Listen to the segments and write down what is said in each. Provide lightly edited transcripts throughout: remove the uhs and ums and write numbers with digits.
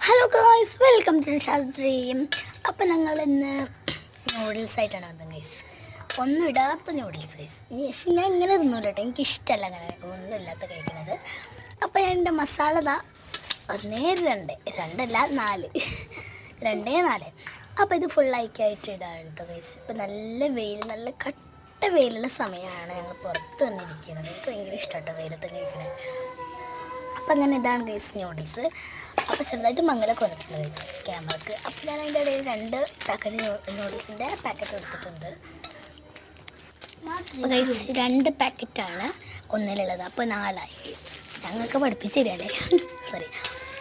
Hello guys, welcome to dream. അപ്പം ഞങ്ങൾ ഇന്ന് നൂഡിൽസ് ആയിട്ടാണ് വന്നത് ഗൈസ്. ഒന്നും ഇടാത്ത നൂഡിൽസ് ഗൈസ്. പക്ഷേ ഞാൻ ഇങ്ങനെ തിന്നൂല കേട്ടോ, എനിക്കിഷ്ടമല്ല അങ്ങനെ ഒന്നും ഇല്ലാത്ത കഴിക്കുന്നത്. അപ്പം ഞാൻ എൻ്റെ മസാല രണ്ടല്ല 4. അപ്പോൾ ഇത് ഫുള്ളായിക്കായിട്ട് ഇടാണ് കേട്ടോ ഗൈസ്. ഇപ്പം നല്ല കട്ട വെയിലുള്ള സമയമാണ്. ഞങ്ങൾ പുറത്ത് വന്നിരിക്കുന്നത്. എനിക്ക് ഭയങ്കര ഇഷ്ടമാട്ടോ വെയിലത്ത് കഴിക്കുന്നത്. അപ്പം അങ്ങനെ ഇതാണ് ഗൈസ് നൂഡിൽസ്. അപ്പോൾ ചെറുതായിട്ട് മംഗലൊക്കെ വന്നിട്ടുണ്ട് ഗൈസ് ക്യാമറക്ക്. അപ്പോൾ ഞാൻ അതിൻ്റെ ഇടയിൽ 2 പാക്കറ്റ് നൂഡിൽസിൻ്റെ പാക്കറ്റ് എടുത്തിട്ടുണ്ട്. അപ്പോൾ ഗൈസ് 2 പാക്കറ്റാണ് ഒന്നിലുള്ളത്. അപ്പോൾ 4 ആയി ഗൈസ്. ഞങ്ങൾക്ക് പഠിപ്പിച്ച് തരാല്ലേ സോറി.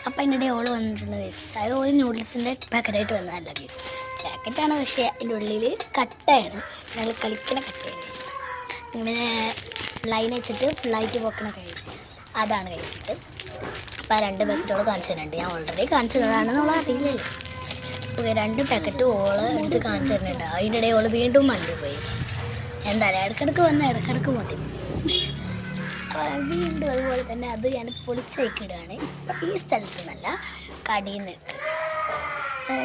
അപ്പോൾ അതിൻ്റെ ഇടയിൽ ഓള് വന്നിട്ടുണ്ട് ഗൈസ്. അത് ഒരു നൂഡിൽസിൻ്റെ പാക്കറ്റായിട്ട് വന്നതല്ല ഗൈസ്, പാക്കറ്റാണ്. പക്ഷേ അതിൻ്റെ ഉള്ളിൽ കട്ടയാണ്. ഞങ്ങൾ കളിക്കണ കട്ടയാണ് ഗൈസ്. ഇങ്ങനെ ലൈൻ വെച്ചിട്ട് ഫുള്ളായിട്ട് പോക്കണ കഴിച്ച് അതാണ് കഴിച്ചത്. അപ്പോൾ ആ 2 പാക്കറ്റോട് കാണിച്ചു തരുന്നുണ്ട്. ഞാൻ ഓൾറെഡി കാണിച്ചു തന്നതാണെന്നുള്ള അറിയില്ലല്ലോ. അപ്പോൾ 2 പാക്കറ്റ് ഓള് എടുത്ത് കാണിച്ചു തരുന്നുണ്ട്. അതിൻ്റെ ഇടയിൽ ഓള് വീണ്ടും മണ്ടി പോയി. എന്താ പറയുക, ഇടക്കിടക്ക് മതി. വീണ്ടും അതുപോലെ തന്നെ അത് ഞാൻ പൊളിച്ചേക്കിടുകയാണ്. ഈ സ്ഥലത്ത് നിന്നല്ല, കടിയിൽ നിന്ന് ഇട്ട്.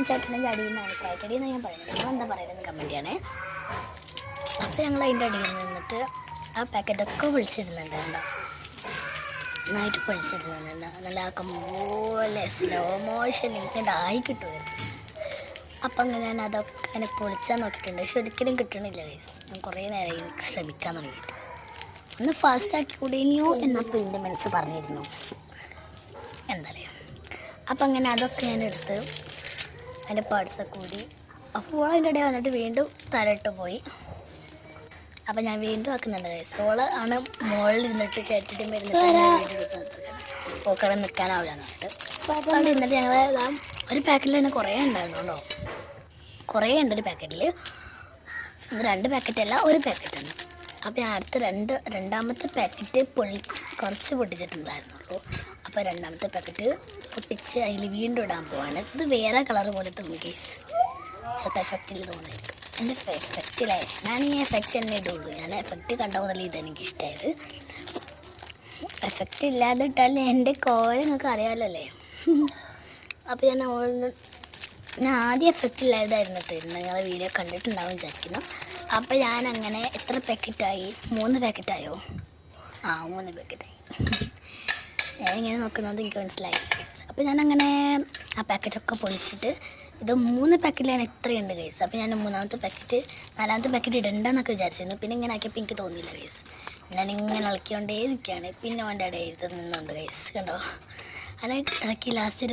ചേട്ടൻ്റെ ചടിയിൽ നിന്നാണ്, ചായക്കടിയിൽ നിന്ന് ഞാൻ പറയുന്നത്. നിങ്ങൾ എന്താ പറയുന്നത് കമൻറ്റ് ചെയ്യണേ. അപ്പോൾ ഞങ്ങൾ അതിൻ്റെ അടിയിൽ നിന്നിട്ട് ആ പാക്കറ്റൊക്കെ പൊളിച്ചിടുന്നുണ്ട്. എന്താ നന്നായിട്ട് പൊളിച്ചിടുന്നുണ്ട്. നല്ല ആക്കം പോലെ സ്ലോ മോഷൻ ഇങ്ങനെ ആയി കിട്ടുമായിരുന്നു. അപ്പം അങ്ങനെ ഞാൻ അതൊക്കെ അങ്ങനെ പൊളിച്ചാൽ നോക്കിയിട്ടുണ്ട്. പക്ഷെ ഒരിക്കലും കിട്ടണില്ല ഗൈസ്. ഞാൻ കുറേ നേരം ശ്രമിക്കാൻ തുടങ്ങിയിട്ട്. ഒന്ന് ഫാസ്റ്റാക്കി കൂടിയോ എന്നപ്പോൾ എൻ്റെ മനസ്സ് പറഞ്ഞിരുന്നു. എന്താ പറയുക. അപ്പം അങ്ങനെ അതൊക്കെ ഞാൻ എടുത്ത് അതിൻ്റെ പാർട്സൊക്കെ കൂടി. അപ്പോൾ അതിൻ്റെ ഇടയിൽ വന്നിട്ട് വീണ്ടും തലയിട്ട് പോയി. അപ്പം ഞാൻ വീണ്ടും ആക്കുന്നുണ്ട് ഗൈസ്. ഓള് ആണ് മുകളിൽ ഇരുന്നിട്ട് ചേട്ടിട്ടും വരുന്നിട്ട് പോക്കടെ നിൽക്കാനാവില്ല എന്നിട്ട്. അപ്പോൾ അവിടെ ഇരുന്നിട്ട് ഞങ്ങൾ ഒരു പാക്കറ്റിൽ തന്നെ കുറേ ഉണ്ടായിരുന്നു കേട്ടോ. കുറേ ഉണ്ട് ഒരു പാക്കറ്റിൽ. 2 പാക്കറ്റല്ല, ഒരു പാക്കറ്റാണ്. അപ്പോൾ ഞാൻ അടുത്ത രണ്ടാമത്തെ പാക്കറ്റ് കുറച്ച് പൊട്ടിച്ചിട്ടുണ്ടായിരുന്നുള്ളൂ. അപ്പോൾ 2ാമത്തെ പാക്കറ്റ് പൊട്ടിച്ച് അതിൽ വീണ്ടും ഇടാൻ പോവാണ്. ഇത് വേറെ കളർ പോലെ തോന്നി ഗൈസ്. ചിലപ്പോൾ എഫക്റ്റിൽ തോന്നിയിരിക്കും. എൻ്റെ എഫക്റ്റിലായി ഞാൻ ഈ എഫക്റ്റ് തന്നെ ഇടുള്ളൂ. ഞാൻ എഫക്റ്റ് കണ്ട മുതൽ ഇതെനിക്കിഷ്ടമായത്. എഫക്റ്റ് ഇല്ലാതെ ഇട്ടാൽ എൻ്റെ കോല നിങ്ങൾക്ക് അറിയാമല്ലോ. അപ്പോൾ ഞാൻ ആദ്യം എഫക്റ്റ് ഇല്ലാതായിരുന്നു ഇട്ടിരുന്നു. നിങ്ങൾ വീഡിയോ കണ്ടിട്ടുണ്ടാവും വിചാരിക്കുന്നു. അപ്പോൾ ഞാനങ്ങനെ എത്ര പാക്കറ്റായി? 3 പാക്കറ്റായോ? 3 പാക്കറ്റായി. ഞാനിങ്ങനെ നോക്കുന്നത് എനിക്ക് മനസ്സിലായി. അപ്പോൾ ഞാനങ്ങനെ ആ പാക്കറ്റൊക്കെ പൊളിച്ചിട്ട് ഇത് 3 പാക്കറ്റിലാണ് ഇത്രയുണ്ട് ഗൈസ്. അപ്പോൾ ഞാൻ 4ാമത്തെ പാക്കറ്റ് ഇടണ്ടെന്നൊക്കെ വിചാരിച്ചിരുന്നു. പിന്നെ ഇങ്ങനെ ആക്കിയപ്പോൾ എനിക്ക് തോന്നിയില്ല ഗൈസ്. ഞാനിങ്ങനെ ഇളക്കിക്കൊണ്ടേ നിൽക്കുകയാണ്. പിന്നെ അവൻ്റെ ഇടയിൽ നിന്നുണ്ട് ഗൈസ്. കണ്ടോ, അങ്ങനെ ഇളക്കി ലാസ്റ്റ്